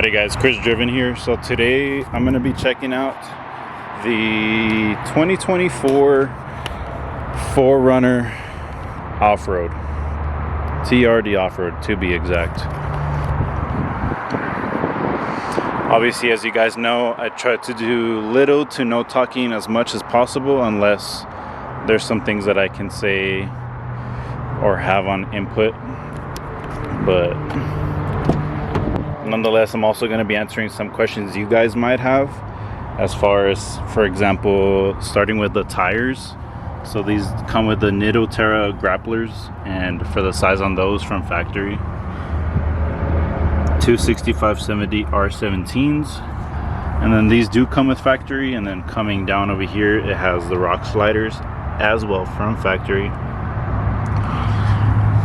Howdy guys, Chris Driven here. So today I'm going to be checking out the 2024 4Runner off-road, TRD off-road to be exact. Obviously, as you guys know, I try to do little to no talking as much as possible unless there's some things that I can say or have on input, but nonetheless, I'm also going to be answering some questions you guys might have as far as, for example, starting with the tires. So these come with the Nitto Terra grapplers, and for the size on those from factory, 265/70 R17s. And then these do come with factory, and then coming down over here it has the rock sliders as well from factory.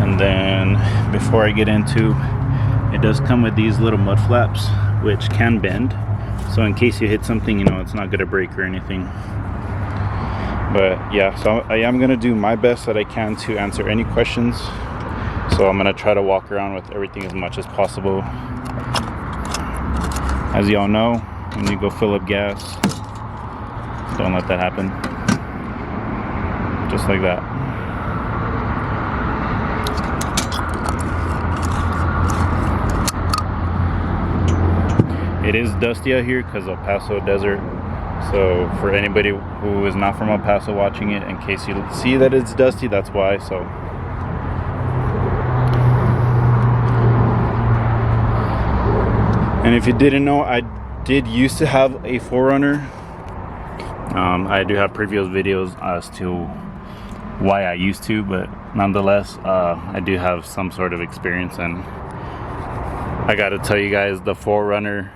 And then before I get into, it does come with these little mud flaps which can bend, so in case you hit something, you know, it's not gonna break or anything. But yeah, so I am gonna do my best that I can to answer any questions. So I'm gonna try to walk around with everything as much as possible. As y'all know, when you go fill up gas, don't let that happen. Just like that. It is dusty out here because El Paso desert. So for anybody who is not from El Paso watching it, in case you see that it's dusty, that's why. So and if you didn't know, I did used to have a 4Runner. I do have previous videos as to why I used to, but nonetheless, I do have some sort of experience, and I gotta tell you guys, the 4Runner,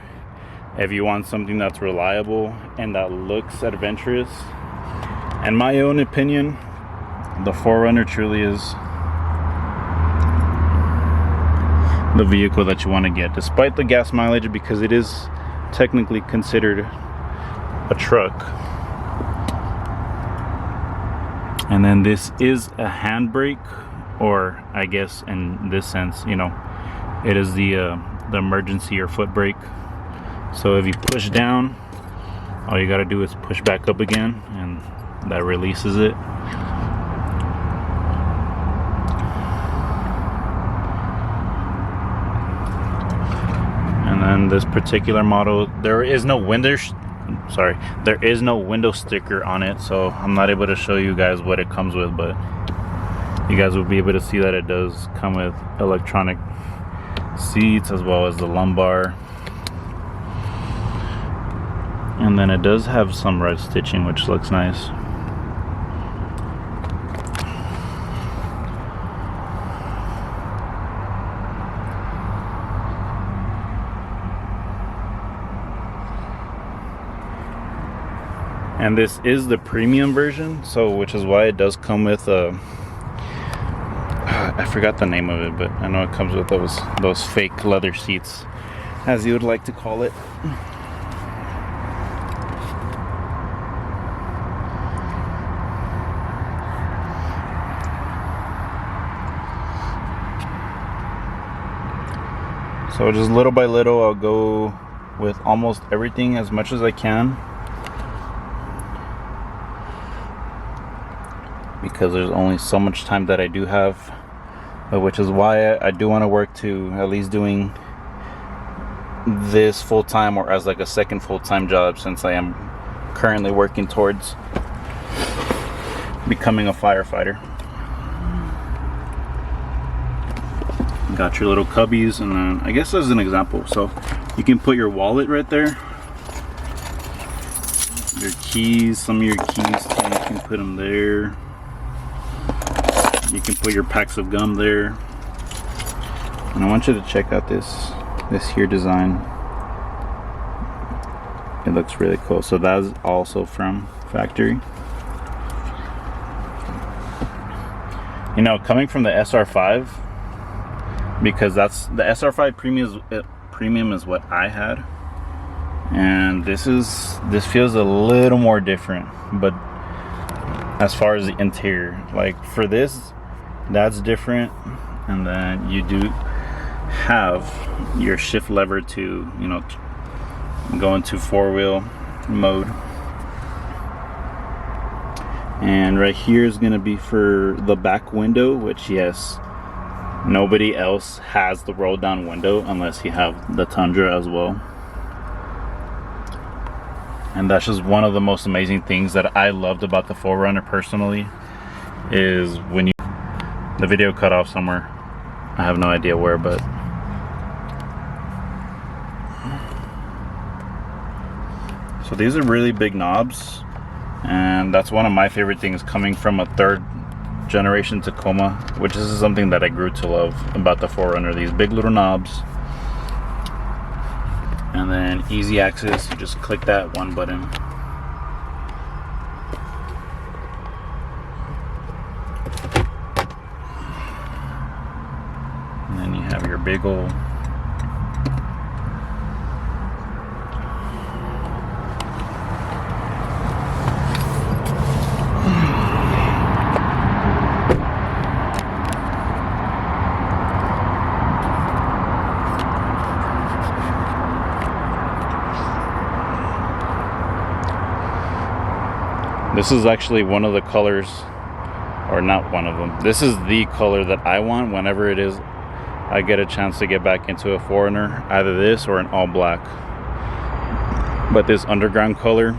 if you want something that's reliable and that looks adventurous, in my own opinion, the 4Runner truly is the vehicle that you want to get, despite the gas mileage, because it is technically considered a truck. And then this is a handbrake, or I guess in this sense, you know, it is the emergency or foot brake. So if you push down, all you got to do is push back up again, and that releases it. And then this particular model, there is no window sticker on it, so I'm not able to show you guys what it comes with, but you guys will be able to see that it does come with electronic seats as well as the lumbar. And then it does have some red stitching, which looks nice. And this is the premium version, so which is why it does come with a, I forgot the name of it, but I know it comes with those fake leather seats, as you would like to call it. So just little by little, I'll go with almost everything as much as I can, because there's only so much time that I do have, which is why I do want to work to at least doing this full-time, or as like a second full-time job, since I am currently working towards becoming a firefighter. Got your little cubbies, and then I guess as an example, so you can put your wallet right there, your keys, some of your keys too, you can put them there. You can put your packs of gum there. And I want you to check out this here design. It looks really cool. So that's also from factory. You know, coming from the SR5, because that's the SR5 premium is what I had, and this feels a little more different. But as far as the interior, like for this, that's different. And then you do have your shift lever to, you know, go into 4-wheel mode. And right here is going to be for the back window, which, yes, nobody else has the roll down window unless you have the Tundra as well. And that's just one of the most amazing things that I loved about the 4Runner personally, is when you, the video cut off somewhere, I have no idea where, but so these are really big knobs, and that's one of my favorite things coming from a 3rd generation Tacoma, which is something that I grew to love about the 4Runner. These big little knobs, and then easy access. You just click that one button. And then you have your big old This is actually one of the colors, or not one of them. This is the color that I want whenever it is I get a chance to get back into a 4Runner, either this or an all black. But this underground color,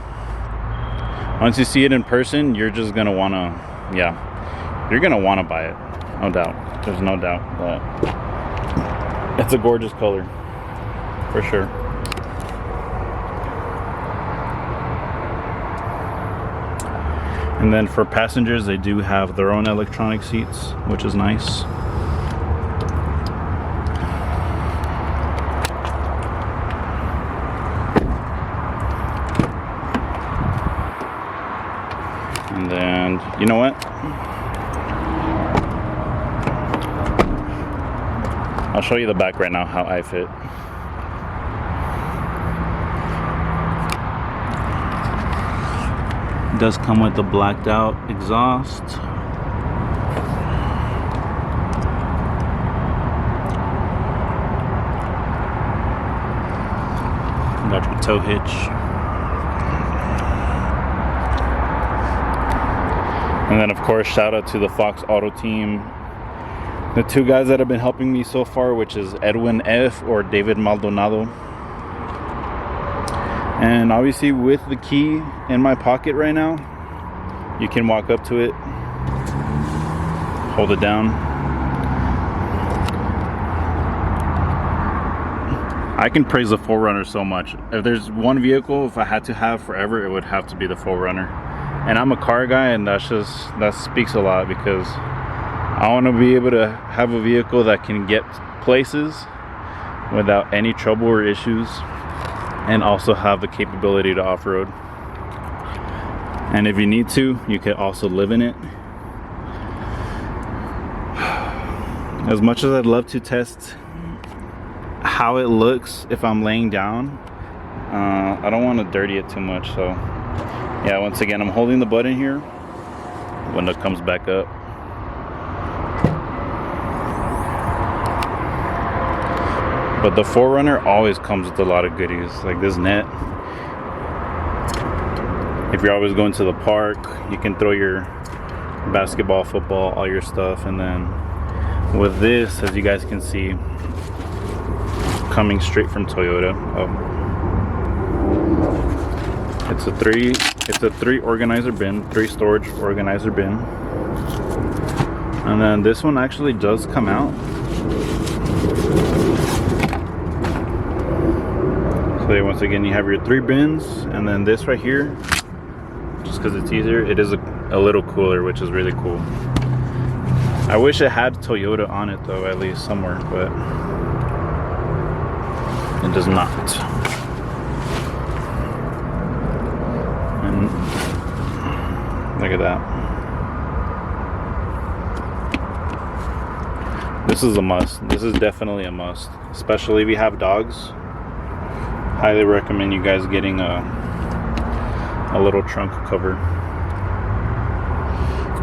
once you see it in person, you're just gonna wanna, yeah, you're gonna wanna buy it, no doubt. There's no doubt that it's a gorgeous color, for sure. And then for passengers, they do have their own electronic seats, which is nice. And then, you know what? I'll show you the back right now, how I fit. It does come with the blacked out exhaust. Got your tow hitch. And then of course, shout out to the Fox Auto team. The 2 guys that have been helping me so far, which is Edwin F. or David Maldonado. And obviously with the key in my pocket right now, you can walk up to it, hold it down. I can praise the 4Runner so much. If there's one vehicle, if I had to have forever, it would have to be the 4Runner. And I'm a car guy, and that speaks a lot, because I want to be able to have a vehicle that can get places without any trouble or issues, and also have the capability to off-road. And if you need to, you can also live in it. As much as I'd love to test how it looks if I'm laying down, I don't want to dirty it too much. So yeah, once again, I'm holding the button here. Window comes back up. But the 4Runner always comes with a lot of goodies, like this net. If you're always going to the park, you can throw your basketball, football, all your stuff. And then with this, as you guys can see, coming straight from Toyota. It's a 3 organizer bin, 3 storage organizer bin. And then this one actually does come out. So once again, you have your 3 bins, and then this right here, just because it's easier, it is a little cooler, which is really cool. I wish it had Toyota on it though, at least somewhere, but it does not. And look at that. This is a must. This is definitely a must, especially if you have dogs. Highly recommend you guys getting a little trunk cover.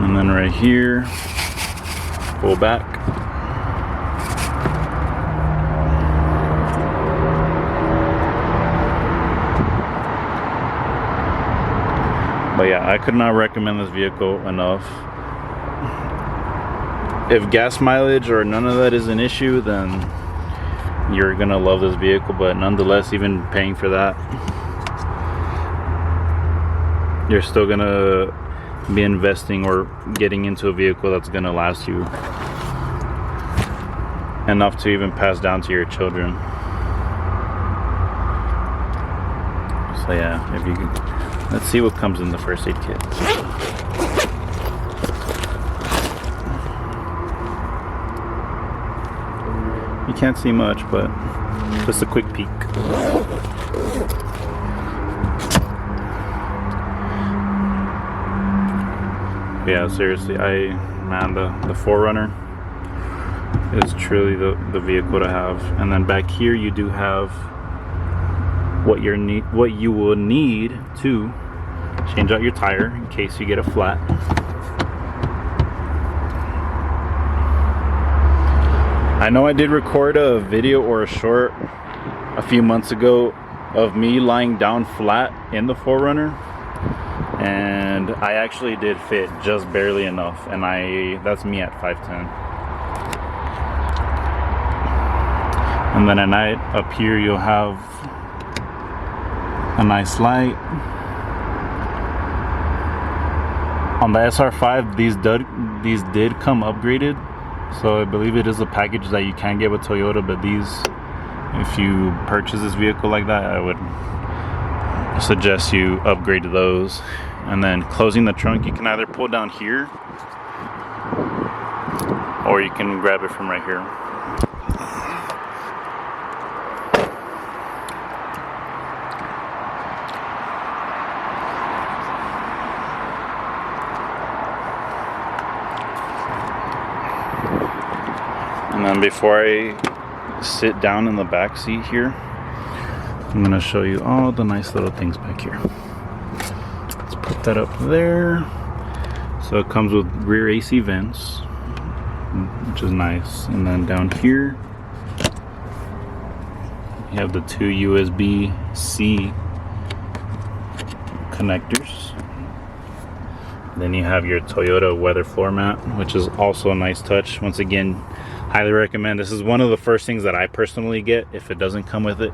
And then right here, pull back. But yeah, I could not recommend this vehicle enough. If gas mileage or none of that is an issue, then you're gonna love this vehicle. But nonetheless, even paying for that, you're still gonna be investing or getting into a vehicle that's gonna last you enough to even pass down to your children. So yeah, if you could, let's see what comes in the first aid kit. You can't see much, but just a quick peek. Yeah, seriously, man, the 4Runner is truly the vehicle to have. And then back here you do have what you will need to change out your tire in case you get a flat. I know I did record a video or a short a few months ago of me lying down flat in the 4Runner, and I actually did fit just barely enough, and that's me at 5'10". And then at night up here you'll have a nice light. On the SR5, these did come upgraded, so I believe it is a package that you can get with Toyota, but these, if you purchase this vehicle like that, I would suggest you upgrade those. And then closing the trunk, you can either pull down here or you can grab it from right here. And then before I sit down in the back seat here, I'm going to show you all the nice little things back here. Let's put that up there. So it comes with rear AC vents, which is nice. And then down here, you have the two USB-C connectors. Then you have your Toyota weather floor mat, which is also a nice touch. Once again, highly recommend. This is one of the first things that I personally get if it doesn't come with it.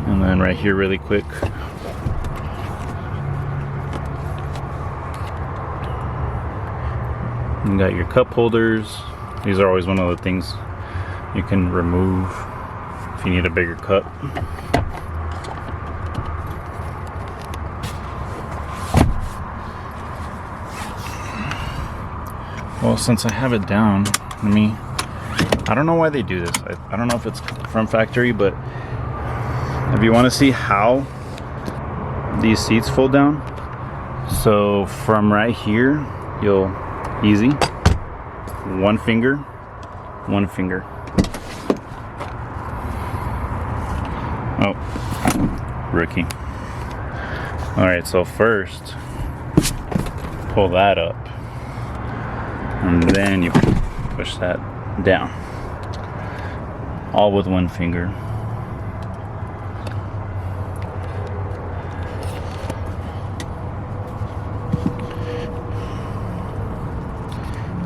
And then right here really quick, you got your cup holders. These are always one of the things you can remove if you need a bigger cup. Well, since I have it down, I don't know why they do this. I don't know if it's from factory, but if you want to see how these seats fold down, so from right here, you'll easy, one finger. Oh, rookie. All right, so first, pull that up. And then you push that down, all with one finger.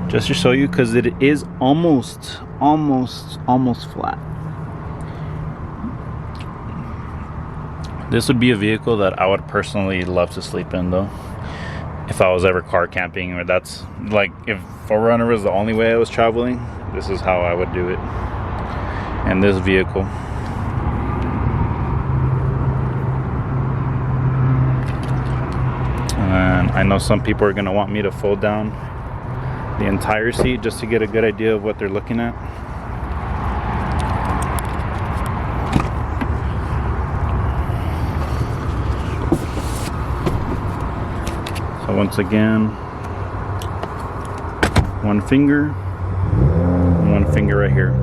Just to show you, because it is almost flat. This would be a vehicle that I would personally love to sleep in, though, if I was ever car camping, or that's like if 4Runner was the only way I was traveling, this is how I would do it in this vehicle. And I know some people are going to want me to fold down the entire seat just to get a good idea of what they're looking at. So once again, one finger right here.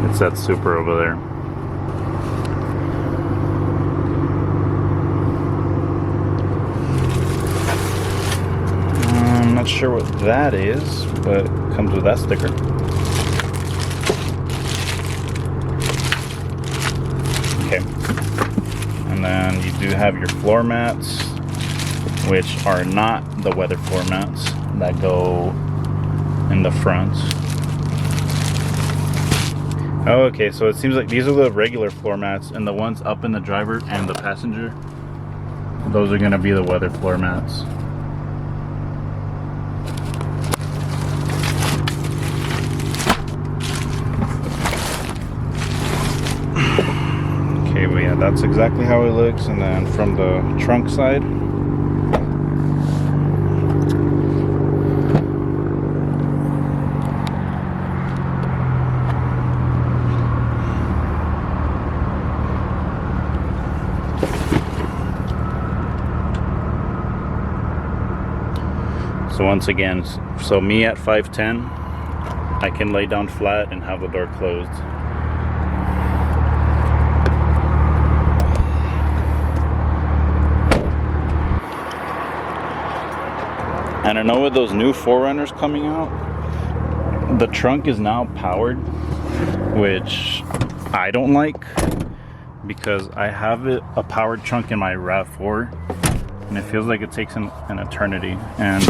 It's that super over there. not sure what that is, but it comes with that sticker. Okay. And then you do have your floor mats, which are not the weather floor mats that go in the front. Oh, okay, so it seems like these are the regular floor mats, and the ones up in the driver and the passenger, those are gonna be the weather floor mats. Okay, well, yeah, that's exactly how it looks. And then from the trunk side, so once again, so me at 5'10", I can lay down flat and have the door closed. And I know with those new 4Runners coming out, the trunk is now powered, which I don't like, because I have a powered trunk in my RAV4, and it feels like it takes an eternity. And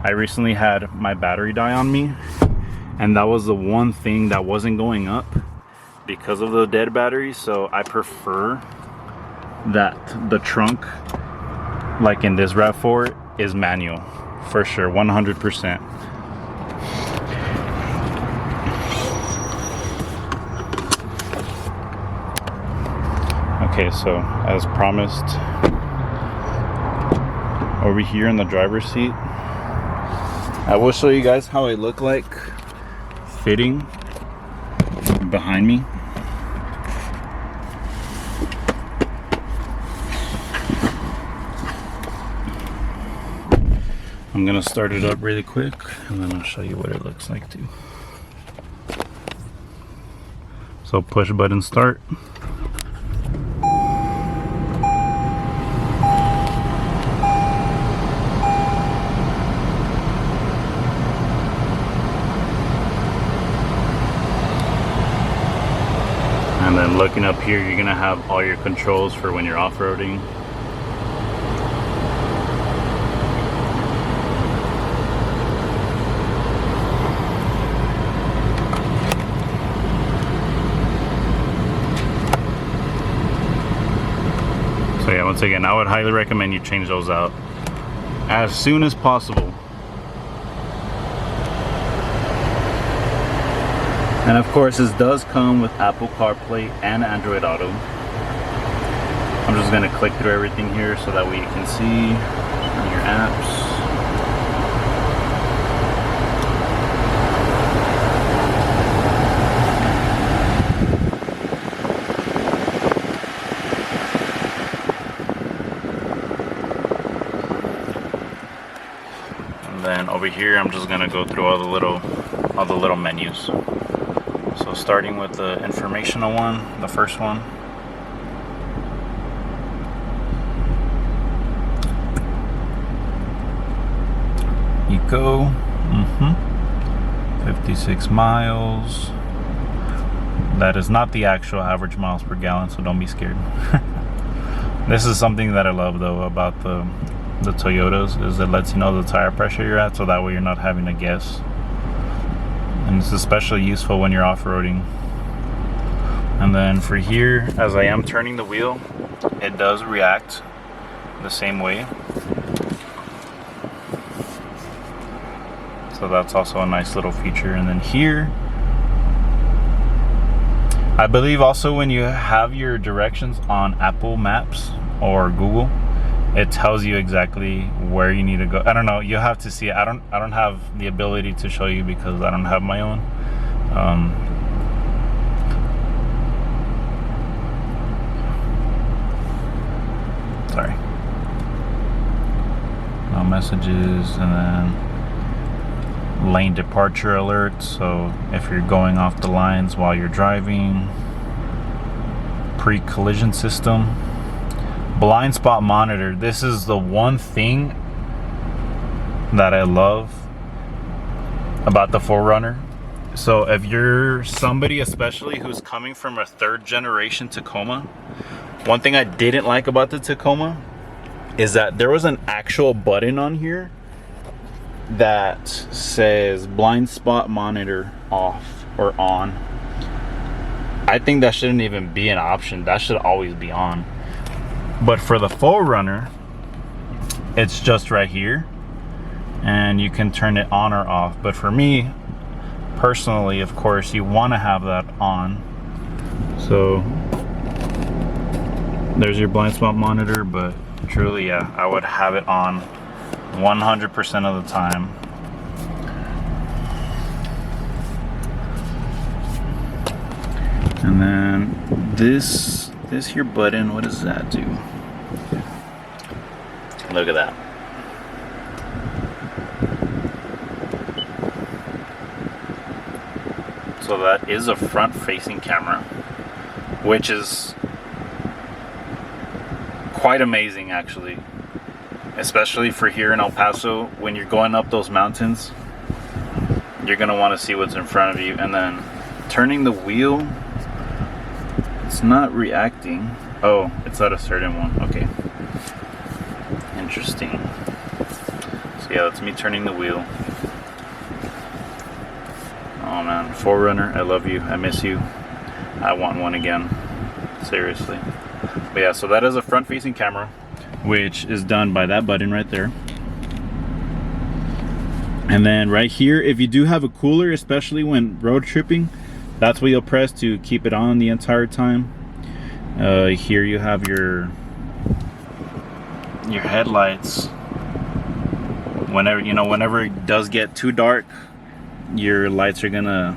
I recently had my battery die on me, and that was the one thing that wasn't going up because of the dead battery. So I prefer that the trunk, like in this RAV4, is manual. For sure, 100%. Okay, so as promised, over here in the driver's seat, I will show you guys how it looked like fitting behind me. I'm gonna start it up really quick, and then I'll show you what it looks like too. So push button start. And then looking up here, you're gonna have all your controls for when you're off-roading. So yeah, once again, I would highly recommend you change those out as soon as possible. And of course, this does come with Apple CarPlay and Android Auto. I'm just gonna click through everything here so that way you can see your apps. And then over here, I'm just gonna go through all the little menus. So starting with the informational one, the first one. Eco, 56 miles. That is not the actual average miles per gallon, so don't be scared. This is something that I love though about the Toyotas, is it lets you know the tire pressure you're at, so that way you're not having to guess. And it's especially useful when you're off-roading. And then for here, as I am turning the wheel, it does react the same way. So that's also a nice little feature. And then here, I believe also when you have your directions on Apple Maps or Google, it tells you exactly where you need to go. I don't know, you'll have to see it. I don't have the ability to show you because I don't have my own. Sorry. No messages, and then lane departure alerts. So if you're going off the lines while you're driving, pre-collision system. Blind spot monitor. This is the one thing that I love about the 4Runner. So if you're somebody especially who's coming from a 3rd generation Tacoma, one thing I didn't like about the Tacoma is that there was an actual button on here that says blind spot monitor off or on. I think that shouldn't even be an option. That should always be on. But for the 4Runner, it's just right here, and you can turn it on or off. But for me personally, of course, you want to have that on. So there's your blind spot monitor, but truly, yeah, I would have it on 100% of the time. And then this here button, what does that do? Look at that. So that is a front-facing camera, which is quite amazing actually, especially for here in El Paso. When you're going up those mountains, you're gonna want to see what's in front of you. And then turning the wheel, it's not reacting. Oh, it's at a certain one. Okay, interesting. So yeah, that's me turning the wheel. Oh man, 4Runner, I love you, I miss you, I want one again, seriously. But yeah, so that is a front-facing camera, which is done by that button right there. And then right here, if you do have a cooler, especially when road tripping, that's what you'll press to keep it on the entire time. Here you have your headlights. Whenever it does get too dark, your lights are gonna,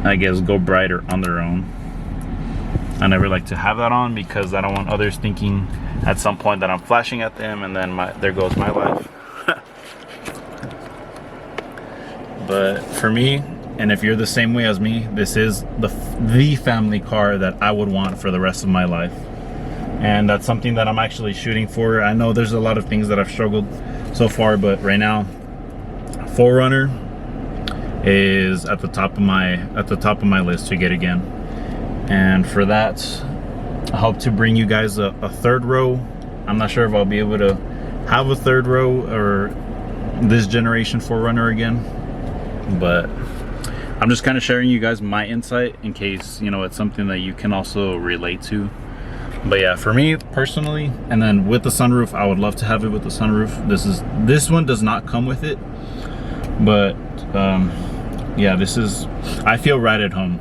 I guess, go brighter on their own. I never like to have that on because I don't want others thinking at some point that I'm flashing at them, and then there goes my life. But for me, and if you're the same way as me, this is the family car that I would want for the rest of my life. And that's something that I'm actually shooting for. I know there's a lot of things that I've struggled so far, but right now 4Runner is at the top of my list to get again. And for that, I hope to bring you guys a 3rd row. I'm not sure if I'll be able to have a 3rd row or this generation 4Runner again, but I'm just kind of sharing you guys my insight in case, you know, it's something that you can also relate to. But yeah, for me personally, and then with the sunroof, I would love to have it with the sunroof. This one does not come with it, but yeah, I feel right at home.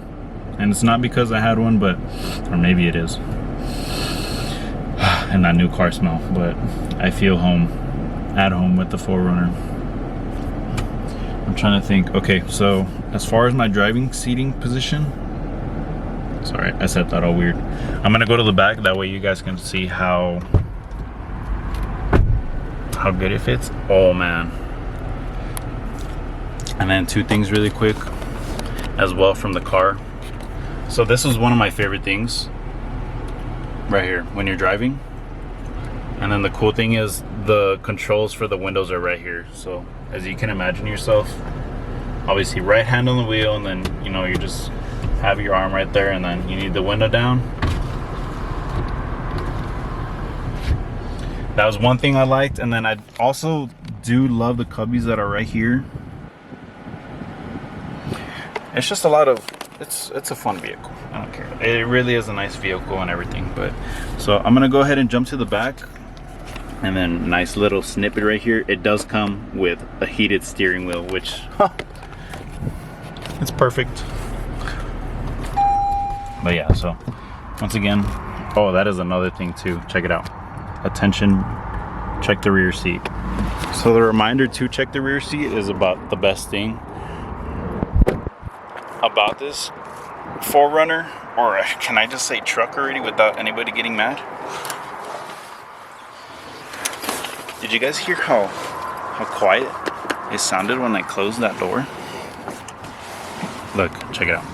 And it's not because I had one, but, or maybe it is, and that new car smell, but I feel at home with the 4Runner. I'm trying to think. Okay, so as far as my driving seating position, sorry, I said that all weird. I'm gonna go to the back, that way you guys can see how good it fits. Oh man. And then 2 things really quick as well from the car. So this is one of my favorite things right here when you're driving. And then the cool thing is the controls for the windows are right here. So as you can imagine yourself, obviously right hand on the wheel, and then, you know, you just have your arm right there, and then you need the window down. That was one thing I liked. And then I also do love the cubbies that are right here. It's just a lot of, it's a fun vehicle. I don't care. It really is a nice vehicle and everything. But so I'm gonna go ahead and jump to the back. And then nice little snippet right here. It does come with a heated steering wheel, which it's perfect. But yeah, so once again, oh, that is another thing too. Check it out. Attention, check the rear seat. So the reminder to check the rear seat is about the best thing about this 4Runner, or can I just say truck already without anybody getting mad? Did you guys hear how quiet it sounded when I closed that door? Look, check it out.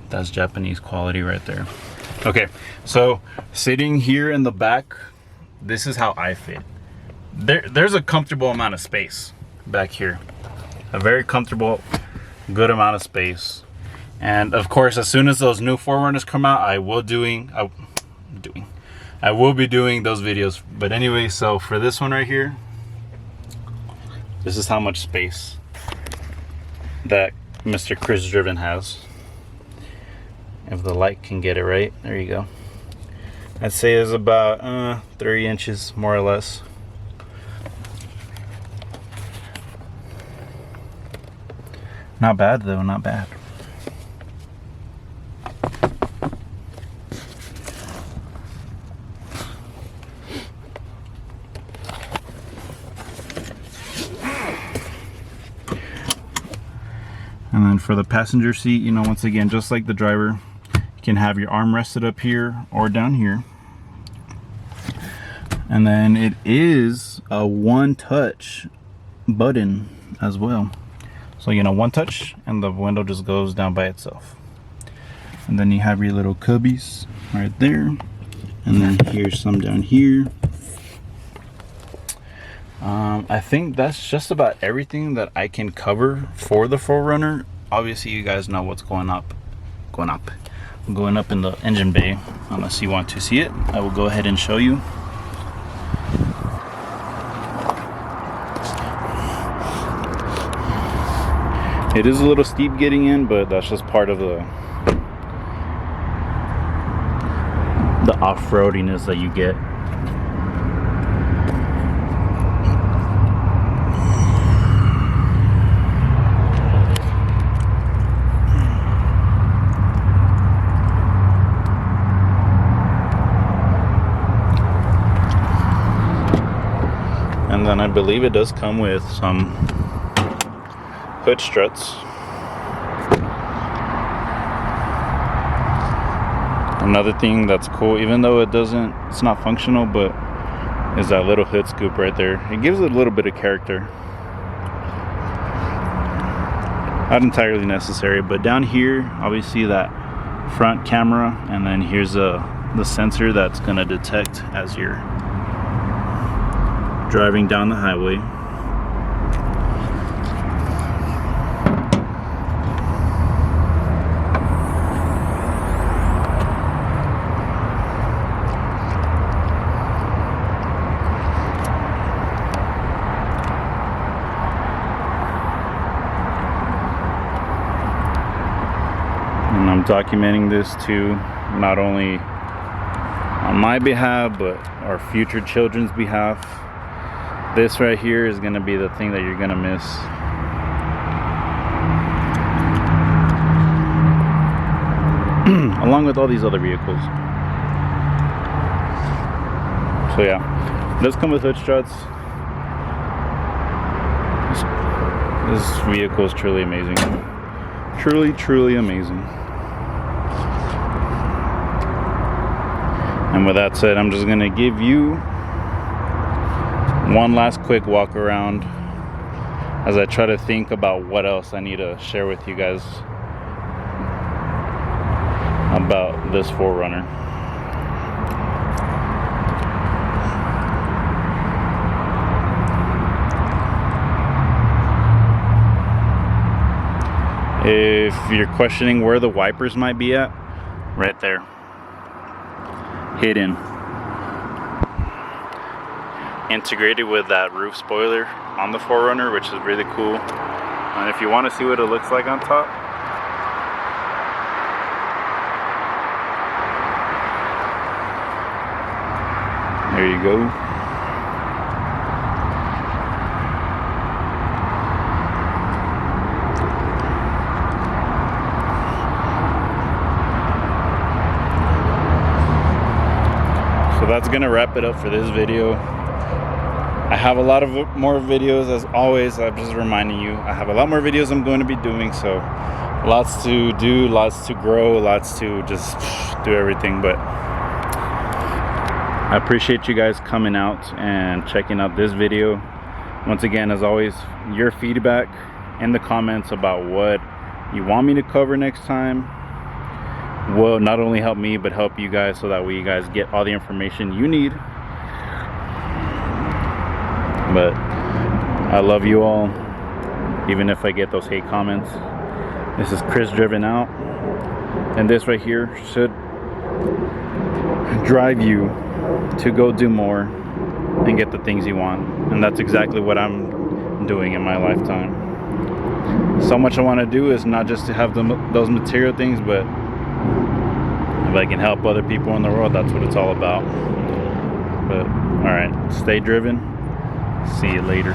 That's Japanese quality right there. Okay, so sitting here in the back, this is how I fit. There's a comfortable amount of space back here. A very comfortable, good amount of space. And of course, as soon as those new 4Runners come out, I will be doing those videos. But anyway, so for this one right here, this is how much space that Mr. Chris Driven has. If the light can get it right, there you go. I'd say it's about 3 inches, more or less. Not bad though, not bad. And then for the passenger seat, you know, once again, just like the driver, you can have your arm rested up here or down here. And then it is a one-touch button as well. So, you know, one touch and the window just goes down by itself. And then you have your little cubbies right there. And then here's some down here. I think that's just about everything that I can cover for the 4Runner. Obviously, you guys know what's going up in the engine bay. Unless you want to see it, I will go ahead and show you. It is a little steep getting in, but that's just part of the off-roadiness that you get. And then I believe it does come with some hood struts. Another thing that's cool, even though it's not functional, but is that little hood scoop right there. It gives it a little bit of character. Not entirely necessary, but down here, obviously that front camera, and then here's the sensor that's gonna detect as you're driving down the highway. And I'm documenting this too, not only on my behalf, but our future children's behalf. This right here is gonna be the thing that you're gonna miss. Along with all these other vehicles. So yeah, it does come with hood struts. This vehicle is truly amazing. Truly amazing. And with that said, I'm just gonna give you one last quick walk around as I try to think about what else I need to share with you guys about this 4Runner. If you're questioning where the wipers might be at, right there, hidden, integrated with that roof spoiler on the 4Runner, which is really cool. And if you want to see what it looks like on top, there you go. So that's gonna wrap it up for this video. I have a lot of more videos, as always. I'm just reminding you, I have a lot more videos I'm going to be doing, so lots to do, lots to grow, lots to just do everything. But I appreciate you guys coming out and checking out this video. Once again, as always, your feedback in the comments about what you want me to cover next time will not only help me but help you guys, so that way you guys get all the information you need. But I love you all, even if I get those hate comments. This is Chris driven out, and this right here should drive you to go do more and get the things you want. And that's exactly what I'm doing in my lifetime. So much I want to do is not just to have those material things, but if I can help other people in the world, that's what it's all about. But all right, stay driven. See you later.